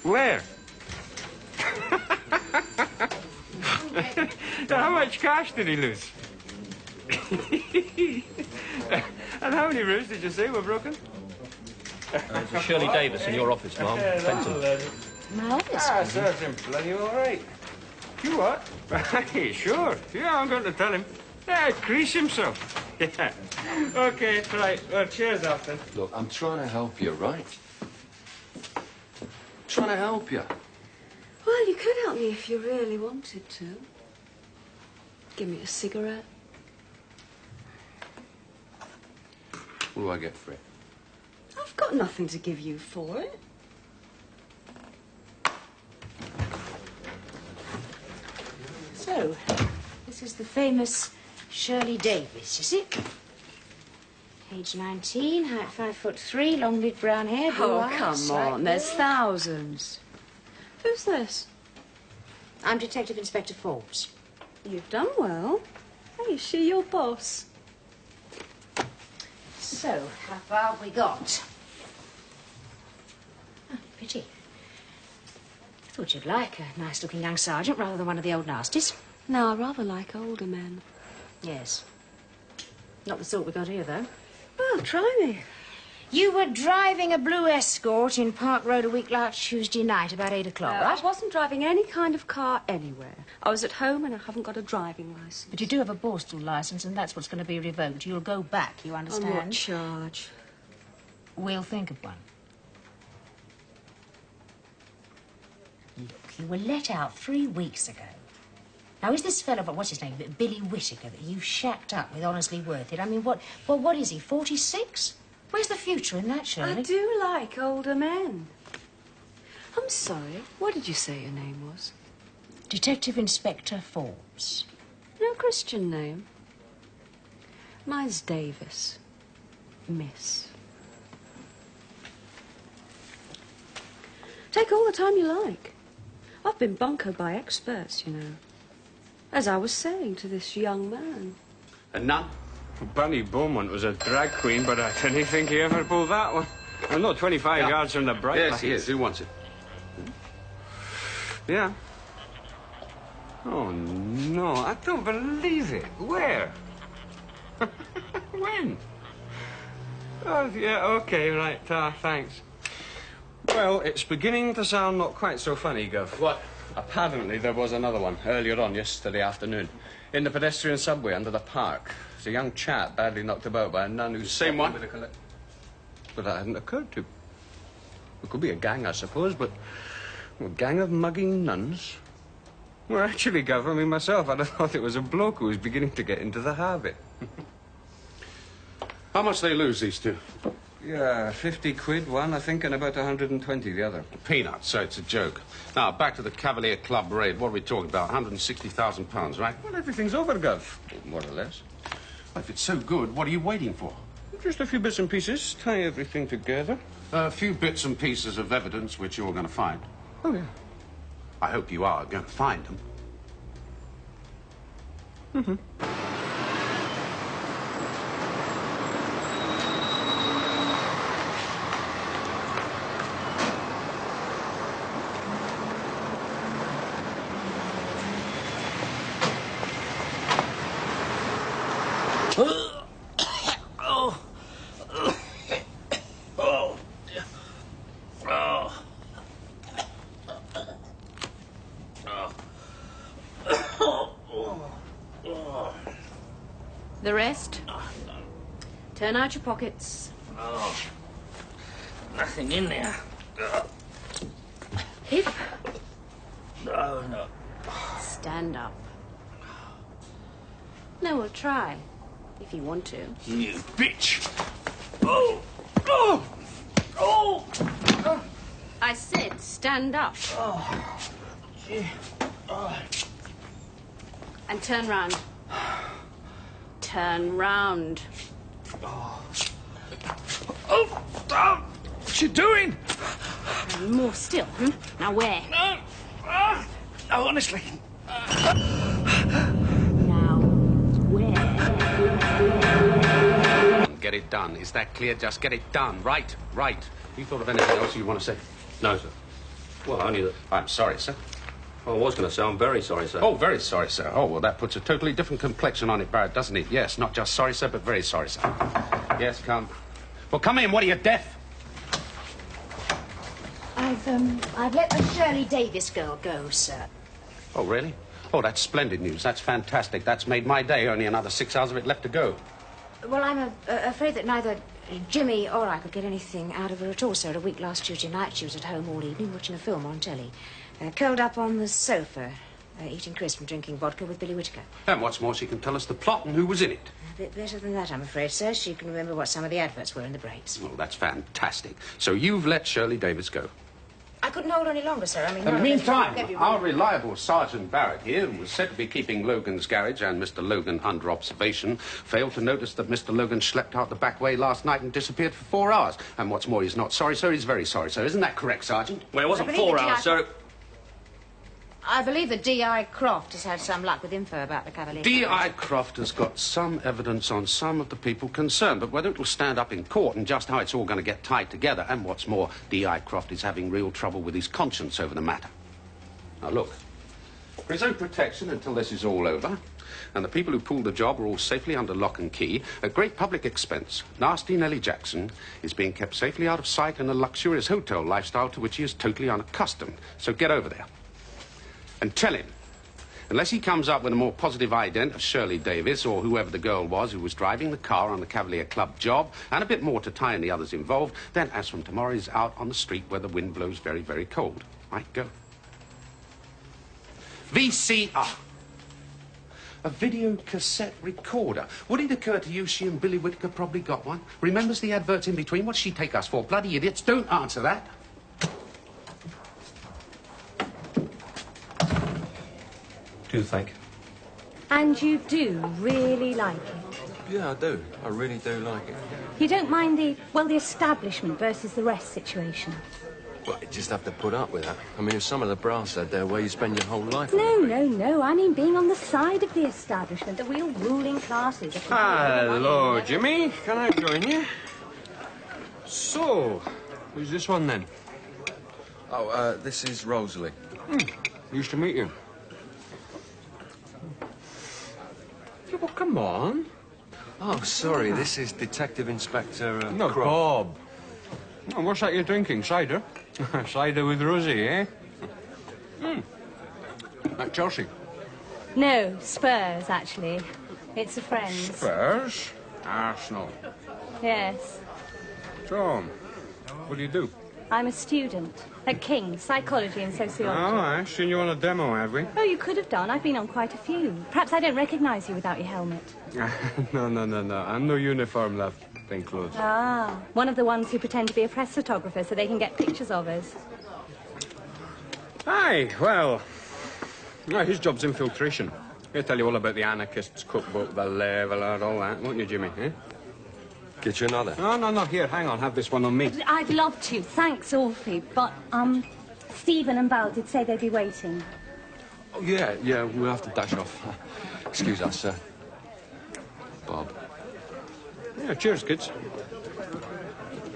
Where? How much cash did he lose? And how many rooms did you say were broken? There's a Shirley Davis in your office, Ma'am. Fenton. My office? Ah, serves him bloody all right. You what? Sure. Yeah, I'm going to tell him. Yeah, crease himself. Yeah. OK, right. Well, cheers, Alton. Look, I'm trying to help you, right? Trying to help you. Well, you could help me if you really wanted to. Give me a cigarette. What do I get for it? I've got nothing to give you for it. So, this is the famous Shirley Davis, is it? Age 19, height 5'3", long lit brown hair, blue eyes. Come on, there's thousands. Who's this? I'm Detective Inspector Forbes. You've done well. Hey, is she your boss? So, how far have we got? Oh, pretty. I thought you'd like a nice-looking young sergeant rather than one of the old nasties. No, I rather like older men. Yes. Not the sort we got here, though. Well, try me. You were driving a blue Escort in Park Road a week last Tuesday night, about 8 o'clock, right? I wasn't driving any kind of car anywhere. I was at home and I haven't got a driving licence. But you do have a Borstal licence, and that's what's going to be revoked. You'll go back, you understand? On what charge? We'll think of one. Look, you were let out 3 weeks ago. Now, is this fellow, what's his name, Billy Whittaker, that you shacked up with Honestly Worth It? I mean, what is he, 46? Where's the future in that, Shirley? I do like older men. I'm sorry, what did you say your name was? Detective Inspector Forbes. No Christian name. Mine's Davis. Miss. Take all the time you like. I've been buncoed by experts, you know. As I was saying to this young man. A nun? Bunny Beaumont was a drag queen, but I didn't think he ever pulled that one. I'm not 25 yards from the bright Yes, lights. he is. Who wants it? Yeah. Oh, no, I don't believe it. Where? When? Oh, yeah, OK, right. Thanks. Well, it's beginning to sound not quite so funny, Gov. What? Apparently there was another one earlier on yesterday afternoon in the pedestrian subway under the park. It's a young chap badly knocked about by a nun who's... Same one? But that hadn't occurred to. It could be a gang, I suppose, but a gang of mugging nuns? Well, actually, Gov, I mean, myself, I'd have thought it was a bloke who was beginning to get into the habit. How much they lose, these two? Yeah, 50 quid one, I think, and about 120 the other. Peanuts, so it's a joke. Now, back to the Cavalier Club raid. What are we talking about? £160,000, right? Well, everything's over, Gov, more or less. Well, if it's so good, what are you waiting for? Just a few bits and pieces, tie everything together. A few bits and pieces of evidence which you're going to find. Oh, yeah. I hope you are going to find them. Mm-hmm. The rest? Turn out your pockets. Oh, nothing in there. Hip. No, no. Stand up. No, we'll try. If you want to. You bitch! Oh! Oh! Oh! I said stand up. Oh. Gee. Oh. And turn round. Turn round. Oh. Oh! Oh! What's she doing? And more still, hmm? Now where? No! No, honestly. Now where? Get it done. Is that clear? Just get it done. Right, right. You thought of anything else you want to say? No, sir. Well, only that... I'm sorry, sir. I was going to say I'm very sorry, sir. Oh, very sorry, sir. Oh, well, that puts a totally different complexion on it, Barrett, doesn't it? Yes, not just sorry, sir, but very sorry, sir. Yes, come. Well, come in. What are you, deaf? I've let the Shirley Davis girl go, sir. Oh, really? Oh, that's splendid news. That's fantastic. That's made my day. Only another 6 hours of it left to go. Well, I'm afraid that neither Jimmy or I could get anything out of her at all, sir. A week last Tuesday night, she was at home all evening watching a film on telly. Curled up on the sofa, eating crisp and drinking vodka with Billy Whittaker. And what's more, she can tell us the plot and who was in it. A bit better than that, I'm afraid, sir. She can remember what some of the adverts were in the breaks. Oh, that's fantastic. So you've let Shirley Davis go. I couldn't hold any longer, sir. I mean... In the meantime, our reliable Sergeant Barrett here, who was said to be keeping Logan's garage and Mr. Logan under observation, failed to notice that Mr. Logan schlepped out the back way last night and disappeared for 4 hours. And what's more, he's not sorry, sir. He's very sorry, sir. Isn't that correct, Sergeant? Well, it wasn't 4 hours, sir. I believe that D.I. Croft has had some luck with info about the Cavalier. D.I. Croft has got some evidence on some of the people concerned, but whether it will stand up in court and just how it's all going to get tied together, and what's more, D.I. Croft is having real trouble with his conscience over the matter. Now, look, for his own protection until this is all over, and the people who pulled the job are all safely under lock and key, at great public expense, nasty Nellie Jackson is being kept safely out of sight in a luxurious hotel lifestyle to which he is totally unaccustomed. So get over there. And tell him, unless he comes up with a more positive ident of Shirley Davis or whoever the girl was who was driving the car on the Cavalier Club job, and a bit more to tie in the others involved, then as from tomorrow he's out on the street where the wind blows very, very cold. Right, go. VCR. A video cassette recorder. Would it occur to you she and Billy Whittaker probably got one? Remembers the adverts in between? What's she take us for? Bloody idiots. Don't answer that. Do think. And you do really like it? Yeah, I do. I really do like it. You don't mind the establishment versus the rest situation? Well, you just have to put up with that. I mean, if some of the brass said they're where you spend your whole life... No. I mean being on the side of the establishment, the real ruling classes. Hello, Jimmy. Can I join you? So, who's this one then? Oh, this is Rosalie. Used to meet you. Yeah, well, come on. Oh, sorry, this is Detective Inspector... No, Croft. Bob. Oh, what's that you're drinking? Cider? Cider with Rosie, eh? At Chelsea. No, Spurs, actually. It's a friend's. Spurs? Arsenal. Yes. So, what do you do? I'm a student at King's, psychology and sociology. Oh, I've seen you on a demo, have we? Oh, you could have done. I've been on quite a few. Perhaps I don't recognise you without your helmet. No. I'm no uniform, love. Plain clothes. Ah, one of the ones who pretend to be a press photographer so they can get pictures of us. Aye, well... his job's infiltration. He'll tell you all about the anarchists' cookbook, the leveller, all that, won't you, Jimmy, eh? Get you another? No. Here, hang on. Have this one on me. I'd love to. Thanks awfully. But, Stephen and Val did say they'd be waiting. Oh, yeah, we'll have to dash off. Excuse us, sir. Bob. Yeah, cheers, kids.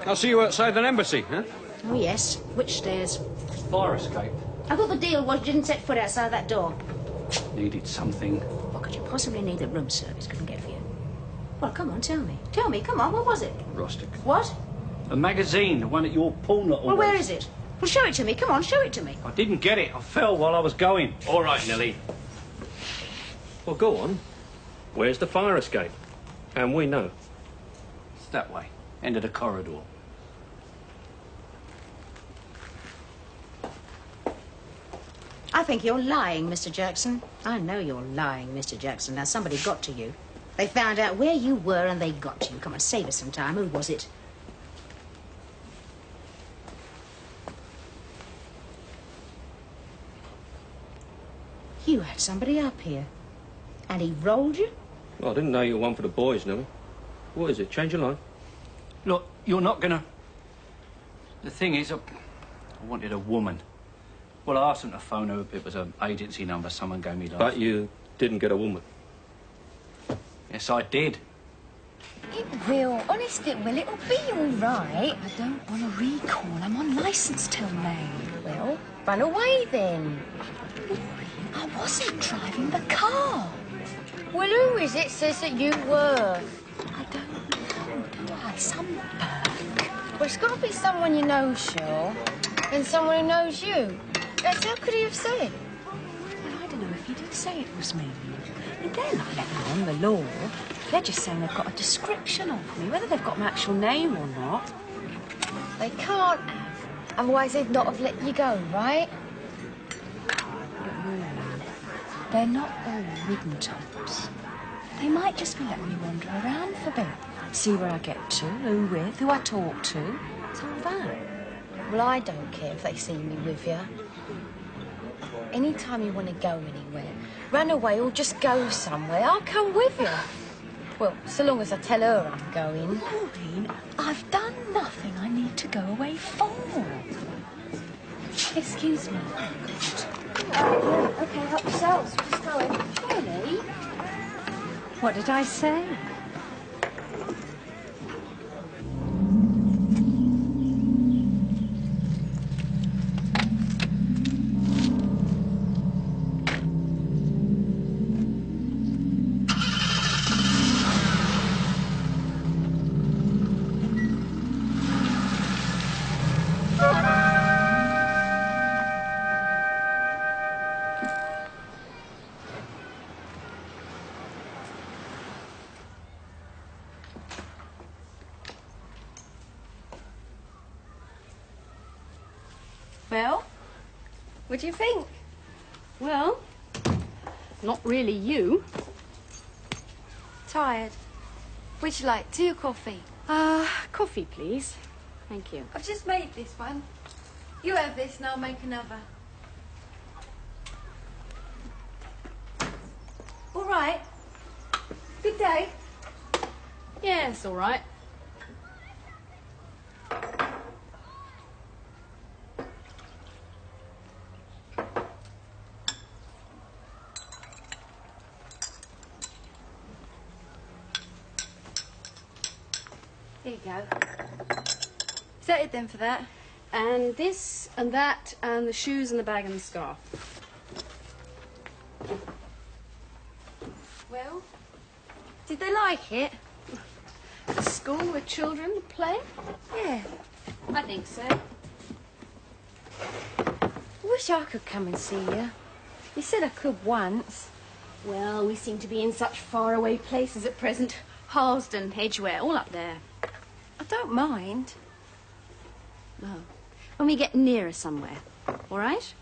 I'll see you outside the embassy, huh? Oh, yes. Which stairs? Fire escape. I thought the deal was you didn't set foot outside that door. Needed something. What could you possibly need that room service couldn't get for you? Well, come on, tell me. Tell me, come on, what was it? Rustic. What? A magazine, the one at your pawn lot. Well, where is it? Well, show it to me. Come on, show it to me. I didn't get it. I fell while I was going. All right, Nellie. Well, go on. Where's the fire escape? And we know. It's that way. End of the corridor. I think you're lying, Mr. Jackson. I know you're lying, Mr. Jackson. Now, somebody got to you. They found out where you were and they got you. Come on, save us some time. Who was it? You had somebody up here. And he rolled you? Well, I didn't know you were one for the boys, Nellie. What is it? Change your line? Look, you're not gonna... The thing is, I wanted a woman. Well, I asked them to phone her up. It was an agency number someone gave me last. But you didn't get a woman. Yes, I did. Will, honest it will. It'll be all right. I don't want a recall. I'm on licence till May. Well, run away then. I wasn't driving the car. Well, who is it says that you were? I don't know, do I? Some Burke. Well, it's got to be someone you know, sure, and someone who knows you. Else how could he have said? Well, I don't know if he did say it was me. And they're not letting on the law. They're just saying they've got a description of me, whether they've got my actual name or not. They can't have. Otherwise they'd not have let you go, right? But really, they're not all wooden tops. They might just be letting me wander around for a bit. See where I get to, who with, who I talk to. It's all that. Well, I don't care if they see me with you. Any time you want to go anywhere, run away or just go somewhere, I'll come with you. Well, so long as I tell her I'm going. Maureen, I've done nothing I need to go away for. Excuse me. Yeah, OK, help yourselves. We're just going. Surely? What did I say? Well, what do you think? Well, not really you. Tired. Would you like tea or coffee? Coffee, please. Thank you. I've just made this one. You have this and I'll make another. All right. Good day. Yes, all right. Here you go. Is that it then for that? And this and that and the shoes and the bag and the scarf. Well, did they like it? The school with children to play? Yeah. I think so. I wish I could come and see you. You said I could once. Well, we seem to be in such faraway places at present. Harlesden, Edgware, all up there. I don't mind. Well, when we get nearer somewhere, all right?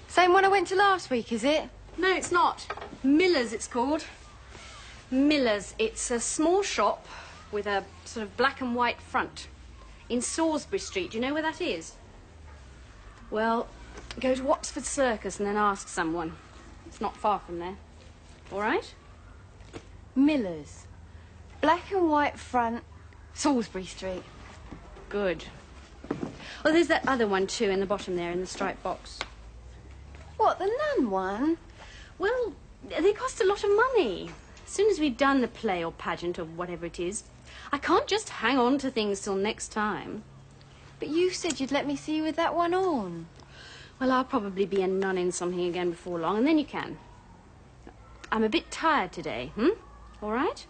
Same one I went to last week, is it? No, it's not. Miller's, it's called. Miller's. It's a small shop with a sort of black and white front in Salisbury Street. Do you know where that is? Well, go to Oxford Circus and then ask someone. It's not far from there. All right? Miller's. Black and white front, Salisbury Street. Good. Well, there's that other one, too, in the bottom there, in the striped box. What, the nun one? Well, they cost a lot of money. As soon as we've done the play or pageant or whatever it is, I can't just hang on to things till next time. But you said you'd let me see you with that one on. Well, I'll probably be a nun in something again before long, and then you can. I'm a bit tired today, All right?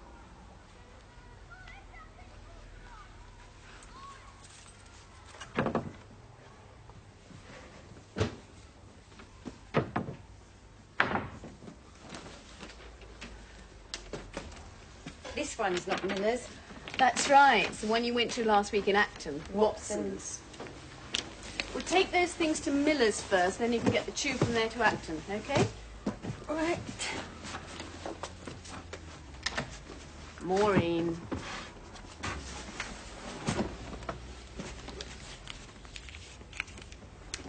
This one's not Miller's. That's right. It's the one you went to last week in Acton. Watson's. We'll take those things to Miller's first, then you can get the tube from there to Acton, OK? All right. Maureen.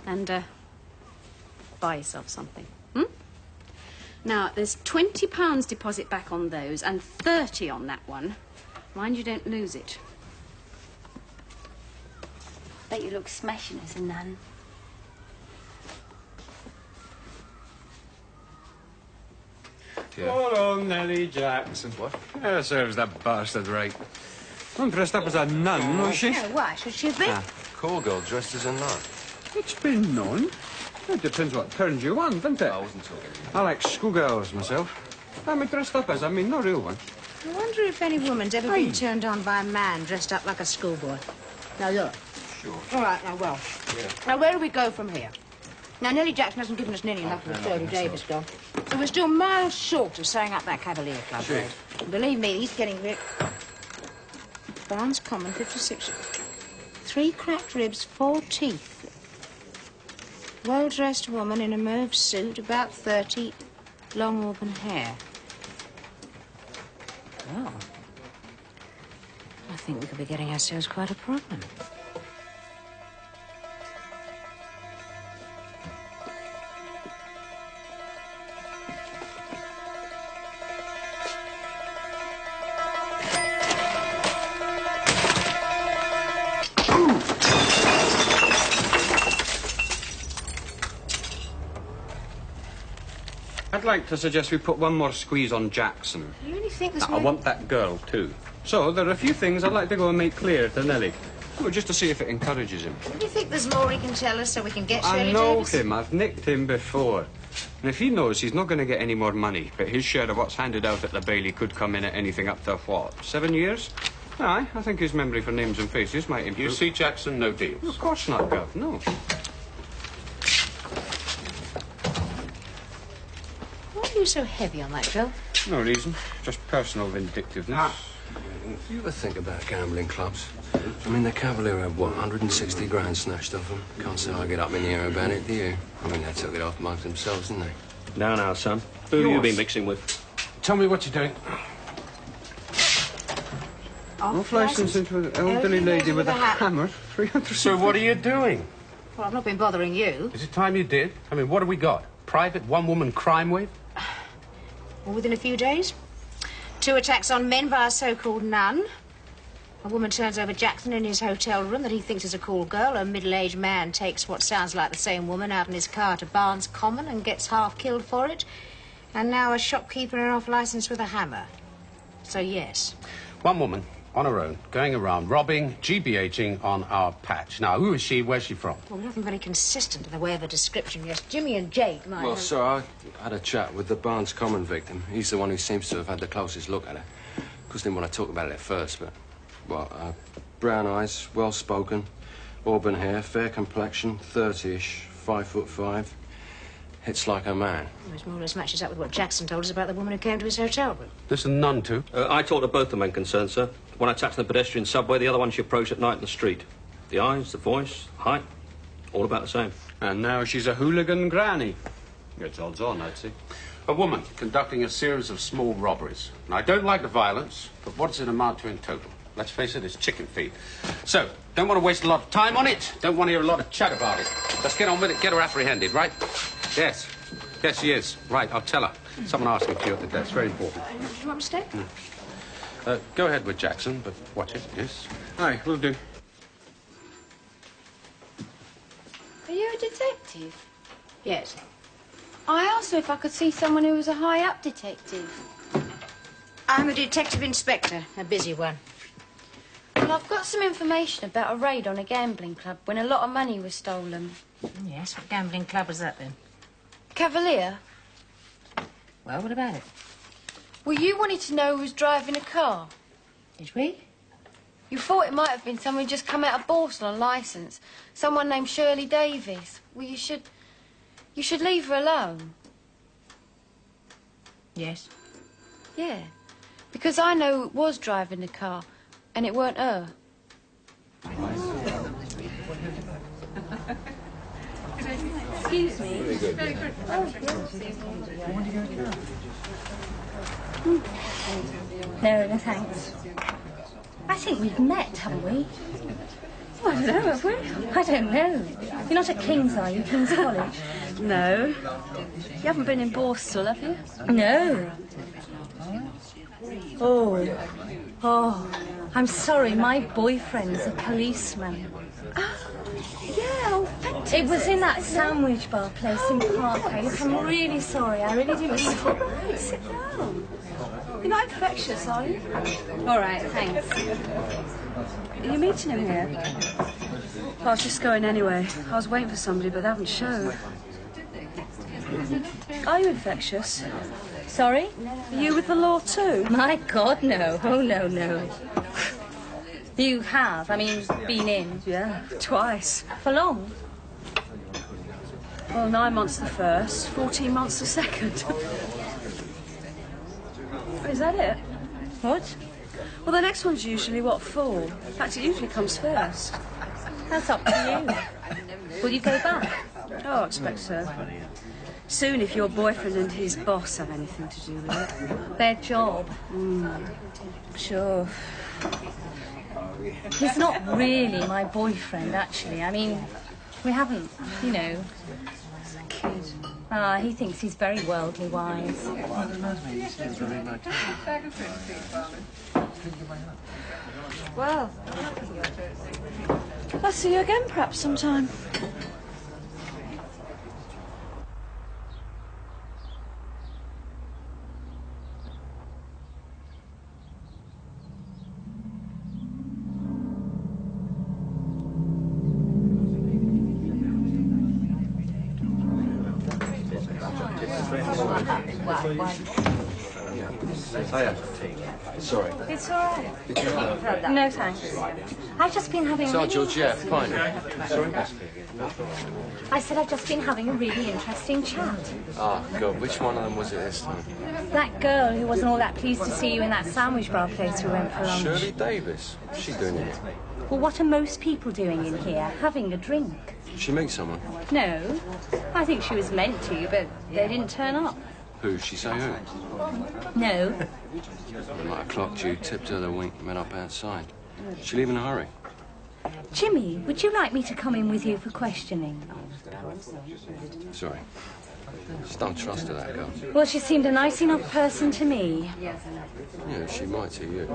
And, buy yourself something, Now, there's £20 deposit back on those and 30 on that one. Mind you don't lose it. Bet you look smashing as a nun. Yeah. Hello, Nellie Jackson. What? Yeah, serves that bastard right. I'm dressed up as a nun, was she? Yeah, why should she be? Call girl dressed as a nun. It's been known. It depends what turns you on, doesn't it? I wasn't talking. I like schoolgirls myself. I'm dressed up as, I mean, no real one. I wonder if any woman's ever been turned on by a man dressed up like a schoolboy. Now, look. Sure. All right, now, well. Yeah. Now, where do we go from here? Now, Nellie Jackson hasn't given us nearly enough with Shirley Davis gone. So we're still miles short of setting up that Cavalier Club. Sure. And believe me, he's getting rich. Barnes Common, 56. 3 cracked ribs, 4 teeth. Well-dressed woman in a mauve suit, about 30, long auburn hair. Oh. I think we could be getting ourselves quite a problem. I'd like to suggest we put one more squeeze on Jackson. You really think this I want that girl, too. So, there are a few things I'd like to go and make clear to Nellie. Well, just to see if it encourages him. Do you think there's more he can tell us so we can get Shirley I know Davis? him. I've nicked him before. And if he knows he's not going to get any more money, but his share of what's handed out at the Bailey could come in at anything up to, what, 7 years? Aye, I think his memory for names and faces might improve. You see, Jackson, no deals. Of course not, Gov, no. Why are you so heavy on that, Joe? No reason. Just personal vindictiveness. Do you ever think about gambling clubs? I mean, the Cavalier had, what, 160 grand snatched off them? Can't say I get up in the air about it, do you? I mean, they took it off amongst themselves, didn't they? Now, son. Who have you been mixing with? Tell me what you're doing. Off licence into an elderly lady with a hammer. 300. So what are you doing? Well, I've not been bothering you. Is it time you did? I mean, what have we got? Private one-woman crime wave? Well, within a few days. 2 attacks on men by a so-called nun. A woman turns over Jackson in his hotel room that he thinks is a cool girl. A middle-aged man takes what sounds like the same woman out in his car to Barnes Common and gets half killed for it. And now a shopkeeper in off licence with a hammer. So, yes. One woman, on her own, going around robbing, GBHing on our patch. Now, who is she? Where's she from? Well, nothing very consistent in the way of a description. Yes, Jimmy and Jake might Well, have... sir, I had a chat with the Barnes Common victim. He's the one who seems to have had the closest look at her. Of course, didn't want to talk about it at first, but... Well, brown eyes, well-spoken, auburn hair, fair complexion, 30-ish, 5'5". Hits like a man. Which more or less matches up with what Jackson told us about the woman who came to his hotel room. This and none, too. I talked to both the men concerned, sir. One attacked on the pedestrian subway, the other one she approached at night in the street. The eyes, the voice, height, all about the same. And now she's a hooligan granny. It's odds on, I'd say. A woman conducting a series of small robberies. Now, I don't like the violence, but what does it amount to in total? Let's face it, it's chicken feed. So, don't want to waste a lot of time on it. Don't want to hear a lot of chat about it. Let's get on with it. Get her apprehended, right? Yes. Yes, she is. Right, I'll tell her. Someone asking for you at the desk. Very important. Do you want me to stay? Go ahead with Jackson, but watch it, yes? Aye, will do. Are you a detective? Yes. I asked her if I could see someone who was a high-up detective. I'm a detective inspector, a busy one. Well, I've got some information about a raid on a gambling club when a lot of money was stolen. Yes, what gambling club was that then? Cavalier? Well, what about it? Well, you wanted to know who was driving a car. Did we? You thought it might have been someone who just come out of Borstal on licence. Someone named Shirley Davis. Well, you should leave her alone. Yes. Yeah. Because I know who was driving the car, and it weren't her. Excuse me. No, thanks. I think we've met, haven't we? Oh, I don't know, have we? I don't know. You're not at King's, are you? King's College? No. You haven't been in Borstal, have you? No. Oh, I'm sorry. My boyfriend's a policeman. Yeah, oh, It was in that sandwich bar place in Parkway. Look, I'm really sorry. I really didn't mean to. Right, sit down. You're not infectious, are you? All right, thanks. Are you meeting him here? I was just going anyway. I was waiting for somebody, but they haven't showed. Are you infectious? Sorry? Are you with the law too? My God, no. Oh, no, no. You have, I mean, been in? Yeah, twice. For long? Well, 9 months the first, 14 months the second. Is that it? What? Well, the next one's usually what for. In fact, it usually comes first. That's up to you. Will you go back? Oh, I expect so. Soon, if your boyfriend and his boss have anything to do with it. Their job. Sure. He's not really my boyfriend, actually. I mean, we haven't, you know. He's a kid. Ah, he thinks he's very worldly wise. Well, I'll see you again perhaps sometime. Hiya. Sorry. It's all right. No, thanks. I've just been having a Sorry, really George, yeah, fine. Sorry? I said I've just been having a really interesting chat. Ah, God, which one of them was it this time? That girl who wasn't all that pleased to see you in that sandwich bar place we went for lunch. Shirley Davis. What's she doing in here? Well, what are most people doing in here? Having a drink. Did she meet someone? No. I think she was meant to, but they didn't turn up. Who? She say who? No. They might have clocked you, tipped her the wink, met up outside. She leave in a hurry? Jimmy, would you like me to come in with you for questioning? Sorry. Just don't trust her, that girl. Well, she seemed a nice enough person to me. Yeah, she might to you.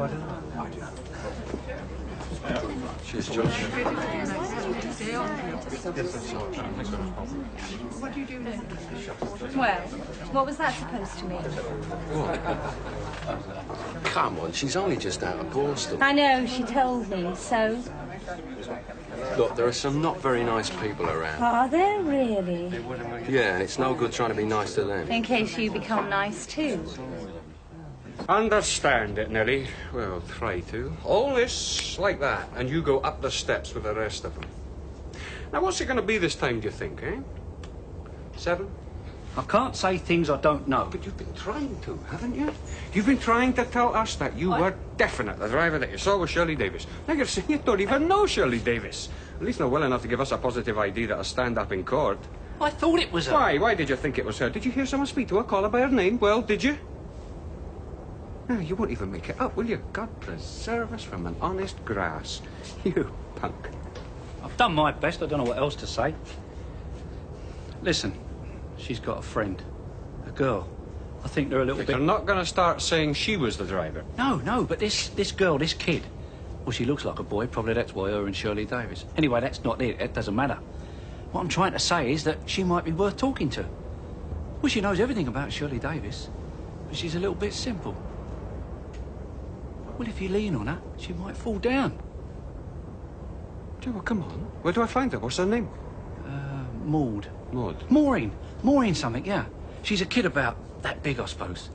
Cheers, Josh. Well, what was that supposed to mean? What? Come on, she's only just out of Boston. I know, she told me, so... Look, there are some not very nice people around. Are there really? Yeah, and it's no good trying to be nice to them. In case you become nice too. Understand it, Nellie. Well, try to. All this like that, and you go up the steps with the rest of them. Now, what's it going to be this time, do you think, eh? 7? I can't say things I don't know. But you've been trying to, haven't you? You've been trying to tell us that you were definite, the driver that you saw was Shirley Davis. Now you're saying you don't even know Shirley Davis. At least not well enough to give us a positive ID that'll stand up in court. I thought it was her. Why? Why did you think it was her? Did you hear someone speak to her, call her by her name? Well, did you? No, you won't even make it up, will you? God preserve us from an honest grass. You punk. I've done my best. I don't know what else to say. Listen, she's got a friend. A girl. I think they're a little bit... You're not going to start saying she was the driver. No, but this girl, this kid... Well, she looks like a boy. Probably that's why her and Shirley Davis. Anyway, that's not it. It doesn't matter. What I'm trying to say is that she might be worth talking to. Well, she knows everything about Shirley Davis, but she's a little bit simple. Well, if you lean on her, she might fall down. Joe, well, come on. Where do I find her? What's her name? Maud. Maud. Maureen something, yeah. She's a kid about that big, I suppose.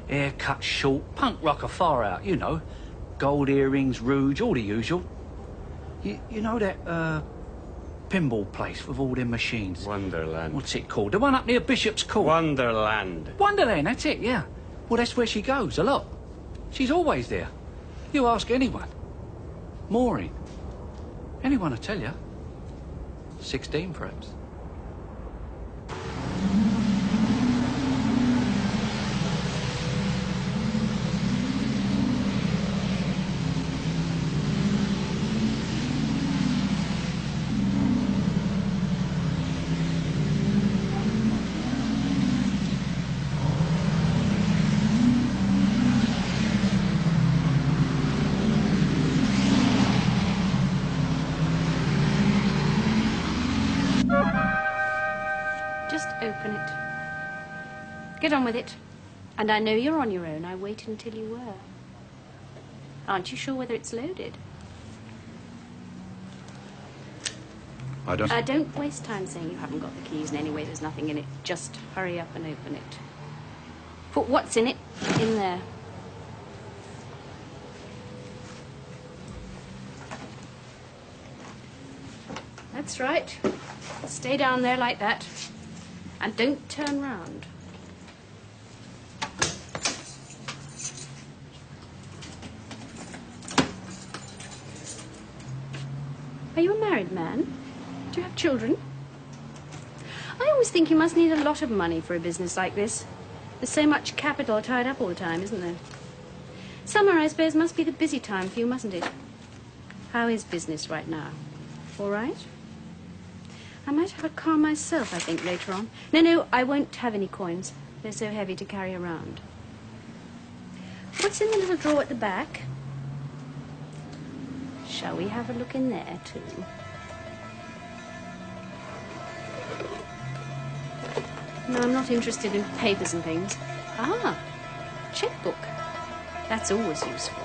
Hair cut short, punk rocker far out, you know. Gold earrings, rouge, all the usual. You know that, pinball place with all them machines? Wonderland. What's it called? The one up near Bishop's Court. Wonderland. Wonderland, that's it, yeah. Well, that's where she goes, a lot. She's always there. You ask anyone. Maureen. Anyone will tell you. 16, perhaps. get on with it. And I know you're on your own. I waited until you were. Aren't you sure whether it's loaded? I don't... Don't waste time saying you haven't got the keys, and anyway there's nothing in it. Just hurry up and open it. Put what's in it in there. That's right. Stay down there like that. And don't turn round. Are you a married man? Do you have children? I always think you must need a lot of money for a business like this. There's so much capital tied up all the time, isn't there? Summer, I suppose, must be the busy time for you, mustn't it? How is business right now? All right? I might have a car myself, I think, later on. No, I won't have any coins. They're so heavy to carry around. What's in the little drawer at the back? Shall we have a look in there, too? No, I'm not interested in papers and things. Ah, checkbook. That's always useful.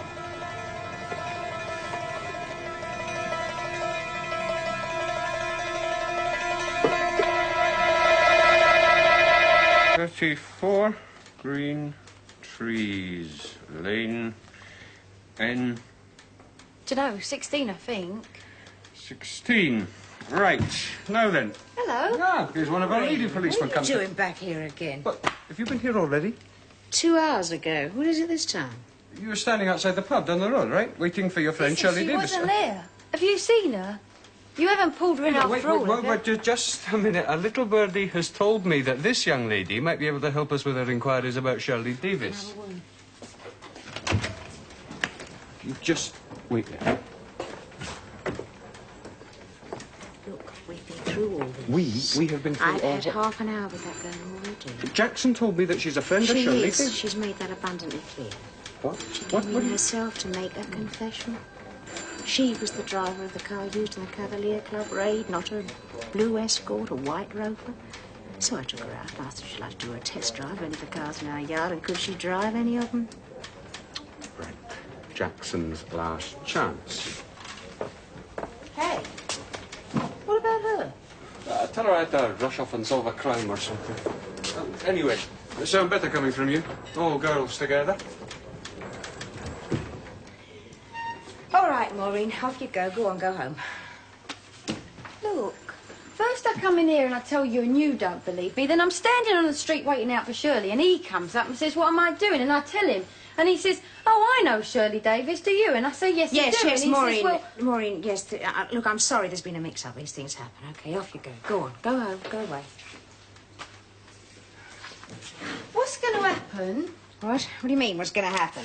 "34 Green Trees Lane, N. Do you know, 16, I think. 16. Right. Now then. Hello. Ah, here's one of our lady policemen. What are you doing back here again? But have you been here already? 2 hours ago. What is it this time? You were standing outside the pub down the road, right? Waiting for your friend Shirley She Davis. wasn't there. Have you seen her? You haven't pulled her in after all, have you? Just a minute. A little birdie has told me that this young lady might be able to help us with her inquiries about Shirley Davis. You just wait there. Look, we've been through all this. We have been through I've all... had half an hour with that girl already. Jackson told me that she's a friend of She Shirley is. Davis. She's made that abundantly clear. What? She What? came in herself to make a confession. She was the driver of the car used in the Cavalier Club raid, not a blue Escort, a white Rover. So I took her out and asked if she'd like to do a test drive of any of the cars in our yard, and could she drive any of them? Right. Jackson's last chance. Hey, what about her? Tell her I had to rush off and solve a crime or something. Anyway, it sounds better coming from you. All girls together. All right, Maureen, off you go. Go on, go home. Look, first I come in here and I tell you and you don't believe me. Then I'm standing on the street waiting out for Shirley and he comes up and says, what am I doing? And I tell him. And he says, oh, I know Shirley Davis, do you? And I say, yes, I do. Yes, and he Maureen. says, well, Maureen, yes. Look, I'm sorry there's been a mix-up. These things happen. OK, off you go. Go on, go home, go away. what's going to happen? What? What do you mean, what's going to happen?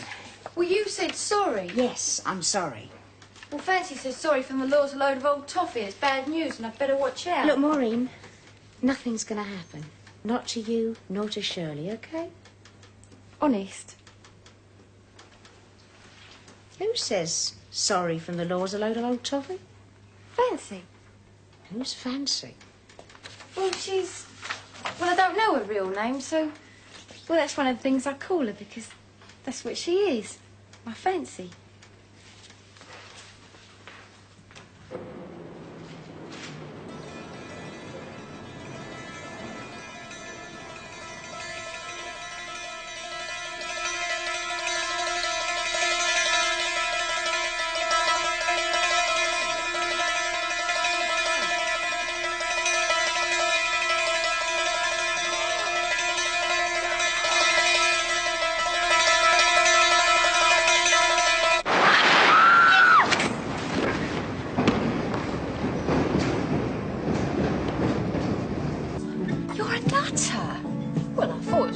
Well, you said sorry. Yes, I'm sorry. Well, Fancy says sorry from the law's a load of old toffee. It's bad news and I'd better watch out. Look, Maureen, nothing's going to happen. Not to you, nor to Shirley, OK? Honest? Who says sorry from the law's a load of old toffee? Fancy. Who's Fancy? Well, she's... Well, I don't know her real name, so... Well, that's one of the things I call her, because that's what she is. My Fancy.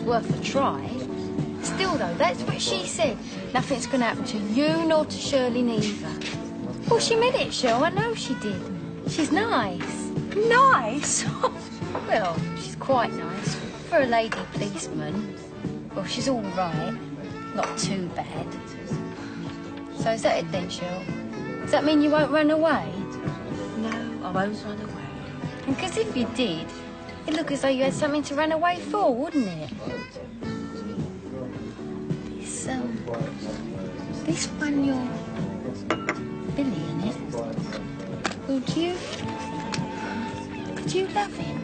Worth a try. Still, though, that's what she said. Nothing's going to happen to you nor to Shirley neither. Well, she meant it, Shirl. I know she did. She's nice. Nice? Well, she's quite nice. For a lady policeman. Well, she's all right. Not too bad. So is that it then, Shirl? Does that mean you won't run away? No, I won't run away. Because if you did, it'd look as though you had something to run away for, wouldn't it? This one you're Billy, innit? Would you? Could you love him?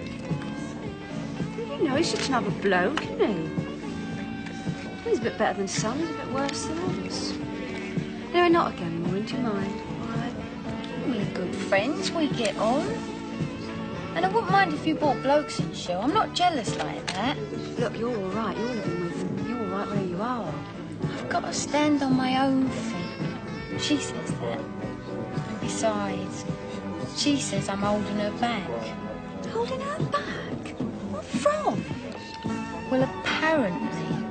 You know, he's such another bloke, isn't he? He's a bit better than some, he's a bit worse than others. Anyway, not again, Maureen, do you mind? All right? We're good friends, we get on. And I wouldn't mind if you brought blokes in, show. I'm not jealous like that. Look, you're all right, you're living with them. You're all right where you are. I've got to stand on my own feet. She says that. And besides, she says I'm holding her back. Holding her back? What from? Well, apparently,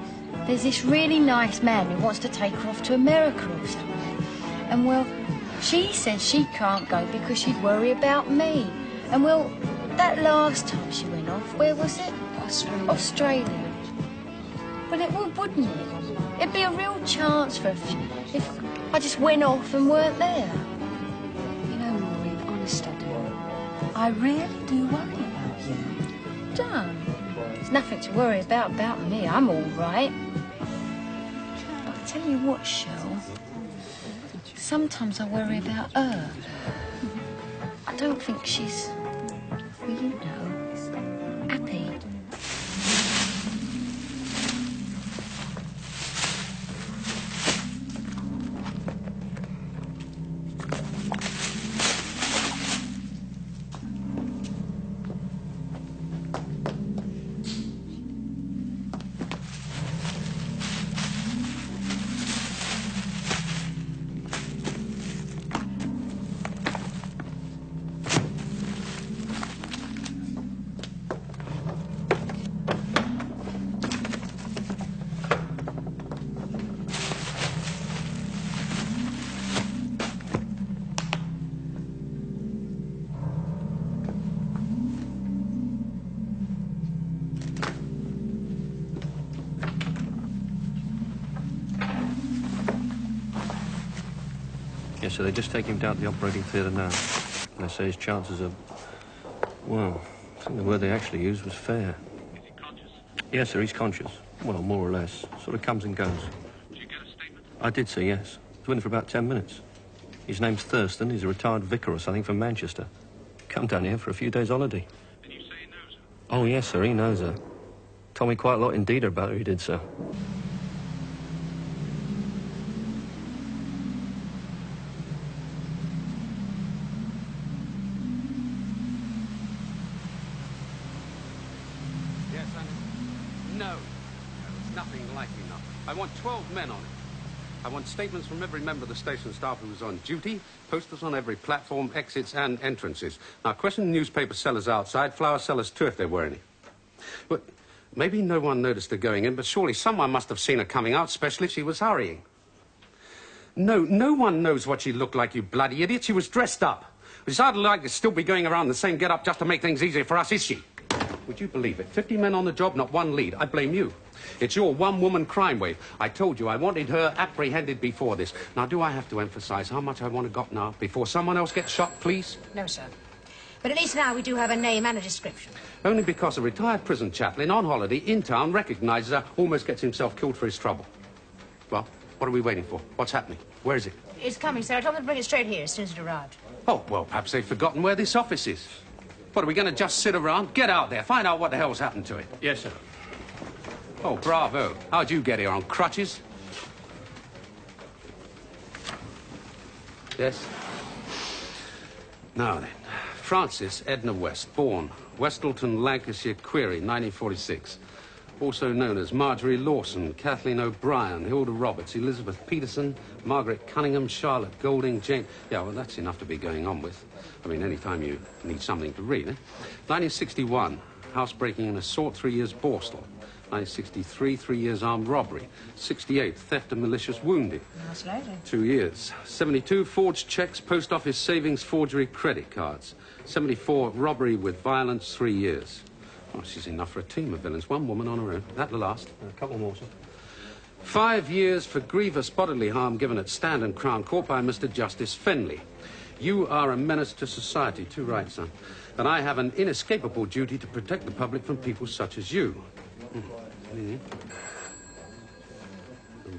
there's this really nice man who wants to take her off to America or something. And, well, she says she can't go because she'd worry about me. And, well, that last time she went off, where was it? Australia. Well, it would, wouldn't it? It'd be a real chance for her if I just went off and weren't there. You know, Maureen, honest I do. I really do worry about you. Don't. There's nothing to worry about me. I'm all right. But I tell you what, Shell. Sometimes I worry about her. I don't think she's, well, you know, happy. Yeah, so they just take him down to the operating theatre now. And they say his chances are, well, I think the word they actually used was fair. Is he conscious? Yes, sir, he's conscious. Well, more or less. Sort of comes and goes. Did you get a statement? I did, sir, yes. I was with him for about 10 minutes. His name's Thurston. He's a retired vicar or something from Manchester. Come down here for a few days' holiday. And you say he knows her? Oh, yes, sir, he knows her. Told me quite a lot indeed about her, he did, sir. No, it's nothing like enough. I want 12 men on it. I want statements from every member of the station staff who was on duty, posters on every platform, exits and entrances. Now, question newspaper sellers outside, flower sellers too, if there were any. But maybe no one noticed her going in, but surely someone must have seen her coming out, especially if she was hurrying. No one knows what she looked like, you bloody idiot. She was dressed up. It's hardly like to still be going around the same get-up just to make things easier for us, is she? Would you believe it? 50 men on the job, not one lead. I blame you. It's your one-woman crime wave. I told you I wanted her apprehended before this. Now, do I have to emphasize how much I want her got now before someone else gets shot, please? No, sir. But at least now we do have a name and a description. Only because a retired prison chaplain on holiday in town recognizes her, almost gets himself killed for his trouble. Well, what are we waiting for? What's happening? Where is it? It's coming, sir. I told them to bring it straight here as soon as it arrived. Oh, well, perhaps they've forgotten where this office is. What, are we going to just sit around? Get out there. Find out what the hell's happened to it. Yes, sir. Oh, bravo. How'd you get here, on crutches? Yes? Now then. Frances Edna West, born Westleton, Lancashire, Query, 1946. Also known as Marjorie Lawson, Kathleen O'Brien, Hilda Roberts, Elizabeth Peterson, Margaret Cunningham, Charlotte Golding, Jane... Yeah, well, that's enough to be going on with. I mean, any time you need something to read, eh? 1961, housebreaking and assault, 3 years Borstal. 1963, 3 years armed robbery. 68, theft and malicious wounding. Nice lady. 2 years. 72, forged checks, post office savings, forgery, credit cards. 74, robbery with violence, 3 years. Oh, she's enough for a team of villains. One woman on her own. That'll last. A couple more, sir. 5 years for grievous bodily harm given at Stand and Crown Court by Mr. Justice Fenley. You are a menace to society. Too right, son. And I have an inescapable duty to protect the public from people such as you.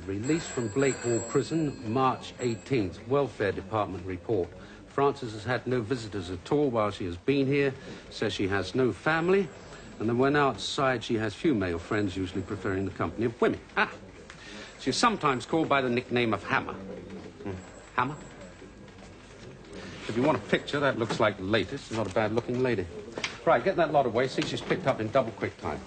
Released from Blakehall Prison, March 18th. Welfare Department report. Frances has had no visitors at all while she has been here. Says she has no family. And then when outside, she has few male friends, usually preferring the company of women. Ah! She is sometimes called by the nickname of Hammer. Hammer? If you want a picture, that looks like the latest. Not a bad-looking lady. Right, get that lot away. See, she's picked up in double-quick time.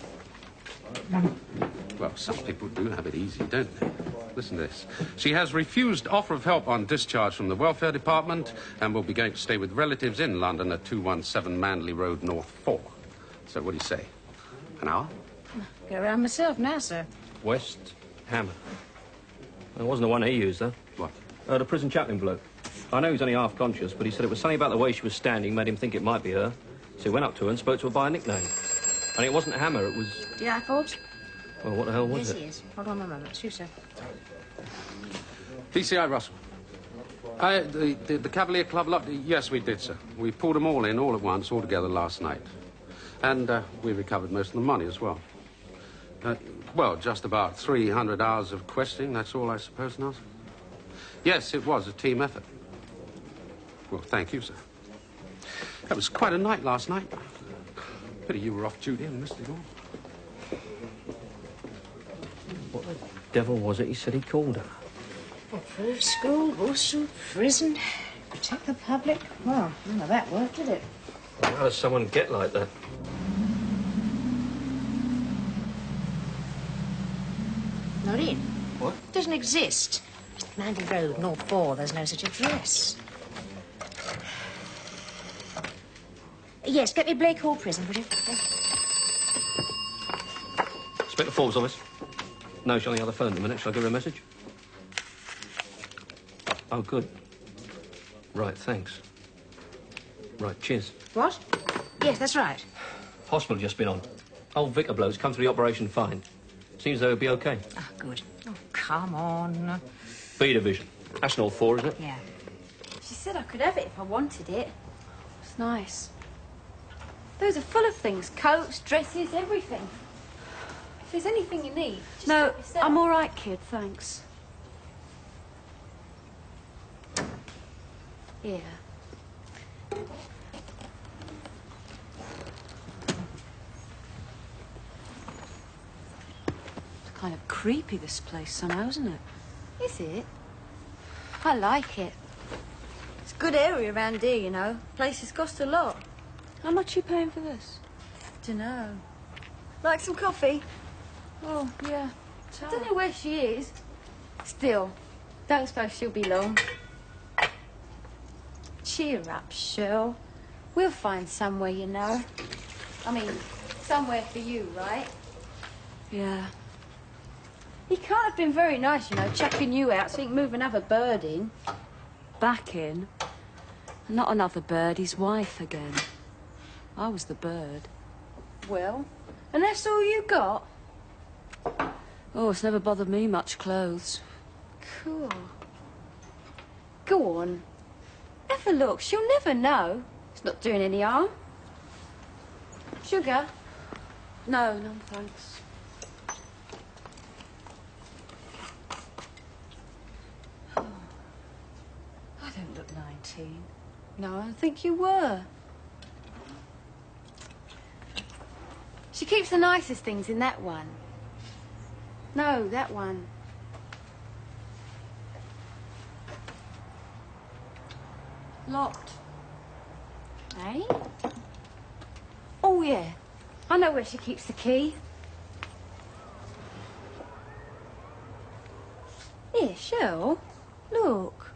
Well, some people do have it easy, don't they? Listen to this. She has refused offer of help on discharge from the Welfare Department and will be going to stay with relatives in London at 217 Manley Road, North 4. So what do you say? An hour? Go around myself now, sir. West Hammer. It wasn't the one he used, though. What? The prison chaplain bloke. I know he's only half conscious, but he said it was something about the way she was standing made him think it might be her. So he went up to her and spoke to her by a nickname. And it wasn't Hammer, it was... Yeah, Forbes? Well, what the hell was Yes, it? he is. Hold on a moment. It's you, sir. DCI Russell. The Cavalier Club lot? Yes, we did, sir. We pulled them all in, all at once, all together last night. And we recovered most of the money as well. Well, just about 300 hours of questioning, that's all, I suppose, Nelson. Yes, it was a team effort. Well, thank you, sir. That was quite a night last night. Pity you were off duty and missed it all. What the devil was it he said he called her? Approved school, also prison, protect the public. Well, none of that worked, did it? Well, how does someone get like that? Not in. What? Doesn't exist. Mandy Road, North 4, there's no such address. Yes, get me Blakehall Prison, would you? Inspector Forbes' office. No, she's on the other phone in a minute. Shall I give her a message? Oh, good. Right, thanks. Right, cheers. What? Yes, that's right. Hospital just been on. Old Vicar bloke's come through the operation fine. Seems though he'll be okay. Ah, good. Oh, come on. B division. That's North 4, isn't it? Yeah. She said I could have it if I wanted it. It's nice. Those are full of things. Coats, dresses, everything. If there's anything you need, just No, help yourself. I'm all right, kid, thanks. Yeah. It's kind of creepy, this place, somehow, isn't it? Is it? I like it. It's a good area around here, you know. Places cost a lot. How much are you paying for this? Dunno. Like some coffee? Oh, yeah. I don't know where she is. Still, don't suppose she'll be long. Cheer up, Shirl. We'll find somewhere, you know. I mean, somewhere for you, right? Yeah. He can't have been very nice, you know, chucking you out so he can move another bird in. Back in. Not another bird, his wife again. I was the bird. Well, and that's all you got? Oh, it's never bothered me much, clothes. Cool. Go on. Have a look. She'll never know. It's not doing any harm. Sugar? No, no, thanks. I don't look 19. No, I think you were. She keeps the nicest things in that one. No, that one. Locked. Eh? Oh, yeah. I know where she keeps the key. Here, Shell. Look.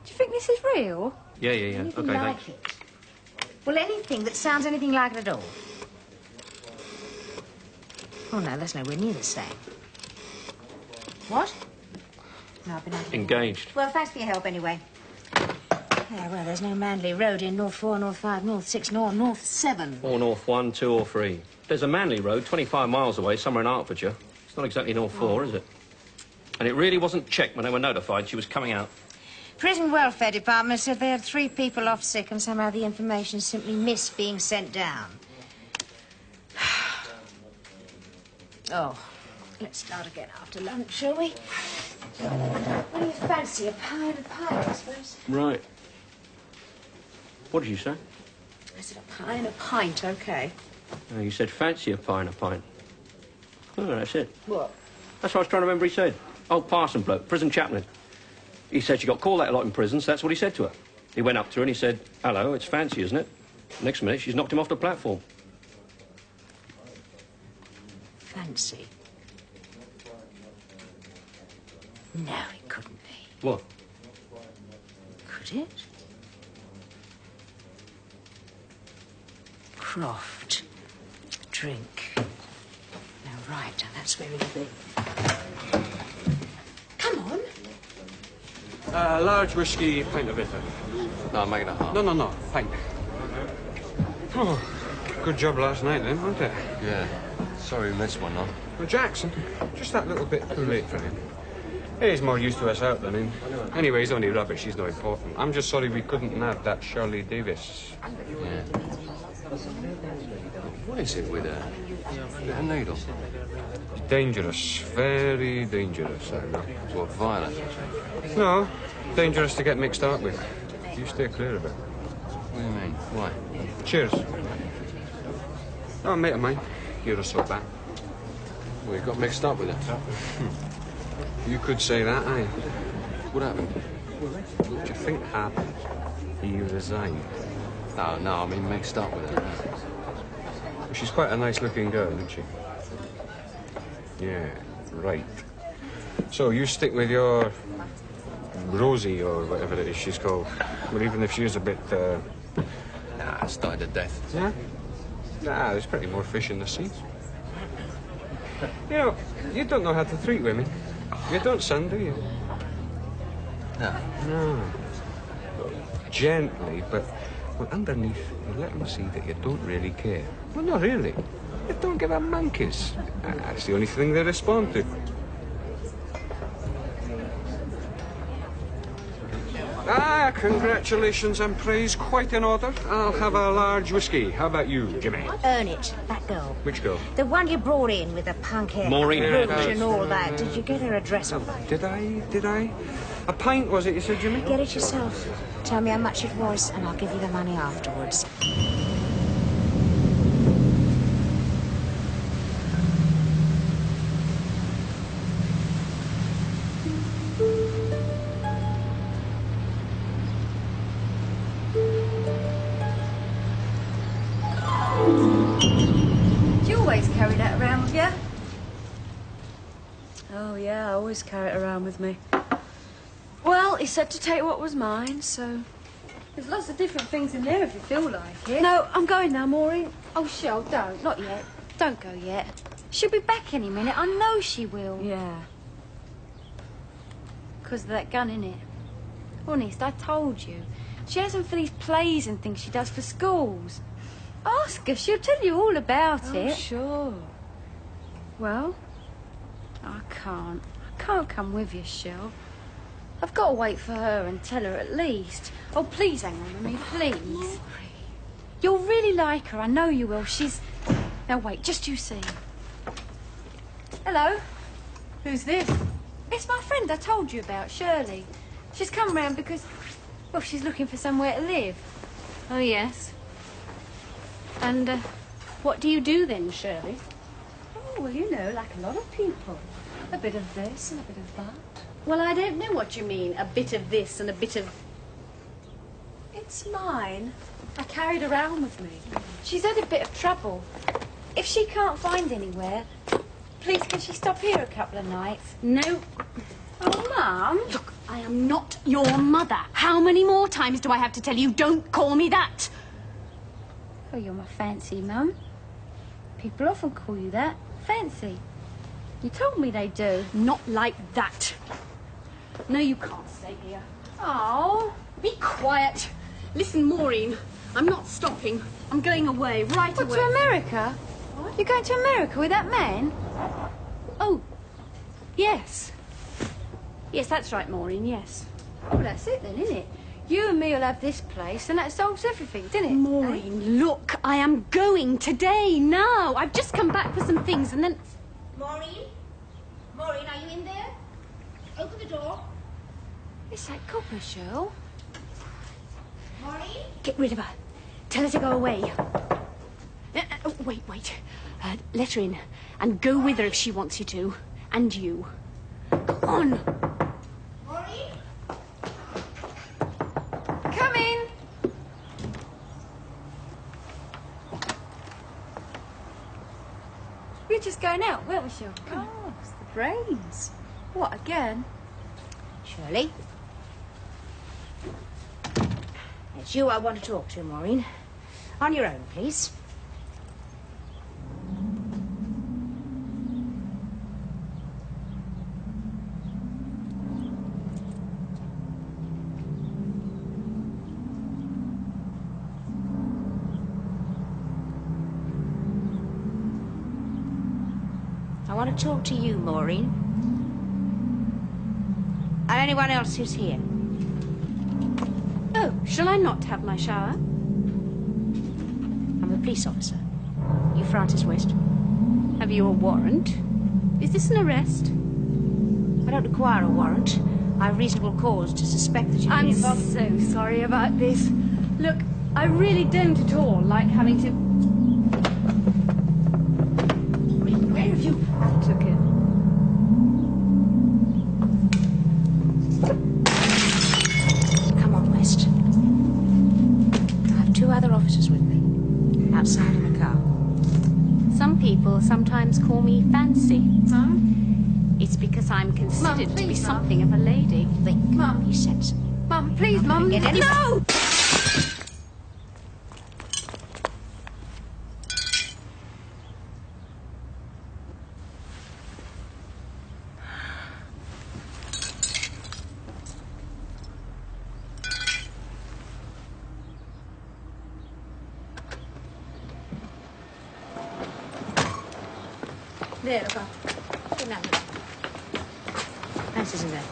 Do you think this is real? Yeah. Anything Okay, like thanks. it? Well, anything that sounds anything like it at all. Oh, no, that's nowhere near the same. What? No, I've been out of Engaged. Well, thanks for your help, anyway. Yeah, well, there's no Manley Road in North 4, North 5, North 6, nor North 7. Or North 1, 2 or 3. There's a Manley Road 25 miles away, somewhere in Hertfordshire. It's not exactly North 4, is it? And it really wasn't checked when they were notified she was coming out. Prison Welfare Department said they had 3 people off sick and somehow the information simply missed being sent down. Oh, let's start again after lunch, shall we? What do you fancy? A pie and a pie, I suppose? Right. What did you say? I said a pie and a pint, OK. Oh, you said fancy a pie and a pint. Oh, that's it. What? That's what I was trying to remember he said. Old parson bloke, prison chaplain. He said she got called out a lot in prison, so that's what he said to her. He went up to her and he said, hello, it's fancy, isn't it? Next minute, she's knocked him off the platform. Fancy? No, it couldn't be. What? Could it? Croft. Drink. Now, right, now that's where it'll be. Come on. Large whiskey, pint of bitter. No, make it a half. No, pint. Oh, good job last night then, wasn't it? Yeah. Sorry we missed one, though. Well, Jackson, just that little bit too late for him. He's more used to us out than in. Anyway, he's only rubbish, he's not important. I'm just sorry we couldn't nab that Shirley Davis. Yeah. What is it with her? A needle? Dangerous, very dangerous, I know. What, violent? No, dangerous to get mixed up with. You stay clear of it. What do you mean? Why? Cheers. Oh, a mate of mine, year or so back. Well, you got mixed up with her. You could say that, aye. What happened? What do you think happened? He resigned. No, I mean mixed up with her. She's quite a nice-looking girl, isn't she? Yeah, right. So you stick with your Rosie, or whatever it is she's called. Well, even if she's a bit, Nah, started to death. Yeah? Nah, there's plenty more fish in the sea. You know, you don't know how to treat women. You don't, son, do you? No. No. Gently, but well, underneath, you let them see that you don't really care. Well, not really. You don't give a monkey's. That's the only thing they respond to. Ah, congratulations and praise. Quite in order. I'll have a large whiskey. How about you, Jimmy? Earn it, that girl. Which girl? The one you brought in with the punk hair. Maureen. Rouge and all that. Did you get her address on that? Did I? A pint, was it, you said, Jimmy? Get it yourself. Tell me how much it was, and I'll give you the money afterwards. Do you always carry that around with you? Oh, yeah, I always carry it around with me. Well, he said to take what was mine, so... There's lots of different things in there if you feel like it. No, I'm going now, Maureen. Oh, Shell, don't. Not yet. Don't go yet. She'll be back any minute. I know she will. Yeah. Because of that gun, innit? Honest, I told you. She has them for these plays and things she does for schools. Ask her. She'll tell you all about it. Sure. Well, I can't. I can't come with you, Shell. I've got to wait for her and tell her at least. Oh, please hang on with me, please. You'll really like her. I know you will. She's... Now, wait. Just you see. Hello. Who's this? It's my friend I told you about, Shirley. She's come round because... Well, she's looking for somewhere to live. Oh, yes. And, what do you do then, Shirley? Oh, well, you know, like a lot of people. A bit of this and a bit of that. Well, I don't know what you mean. A bit of this and a bit of... It's mine. I carried her around with me. She's had a bit of trouble. If she can't find anywhere, please can she stop here a couple of nights? No. Oh, Mum. Look, I am not your mother. How many more times do I have to tell you, don't call me that? Oh, you're my fancy, Mum. People often call you that. Fancy. You told me they do. Not like that. No, you can't stay here. Oh. Be quiet. Listen, Maureen, I'm not stopping. I'm going away, right What, away. to America? What? You're going to America with that man? Oh, yes. Yes, that's right, Maureen, yes. Oh, that's it then, isn't it? You and me will have this place, and that solves everything, doesn't it? Maureen, look, I am going today, now. I've just come back for some things, and then... Maureen? Maureen, are you in there? Open the door. It's that copper, Cheryl. Maureen? Get rid of her. Tell her to go away. Wait. Let her in. And go with her if she wants you to. And you. Go on. Maureen? Come in. We were just going out, weren't we, Cheryl? Oh, it's the brains. What, again? Shirley? It's you I want to talk to, Maureen. On your own, please. I want to talk to you, Maureen. And anyone else who's here. Oh, shall I not have my shower? I'm a police officer. You Francis West. Have you a warrant? Is this an arrest? I don't require a warrant. I have reasonable cause to suspect that you've been I'm involved. so sorry about this. Look, I really don't at all like having to... Where have you... Took it. Come on, West. I have two other officers with me. Outside in the car. Some people sometimes call me fancy. Mum? It's because I'm considered to be please, Mum. something of a lady. Think. Mum. Be sensible. Mum, please, Mum. Get any... No! There, look up. Good night. Francis in there.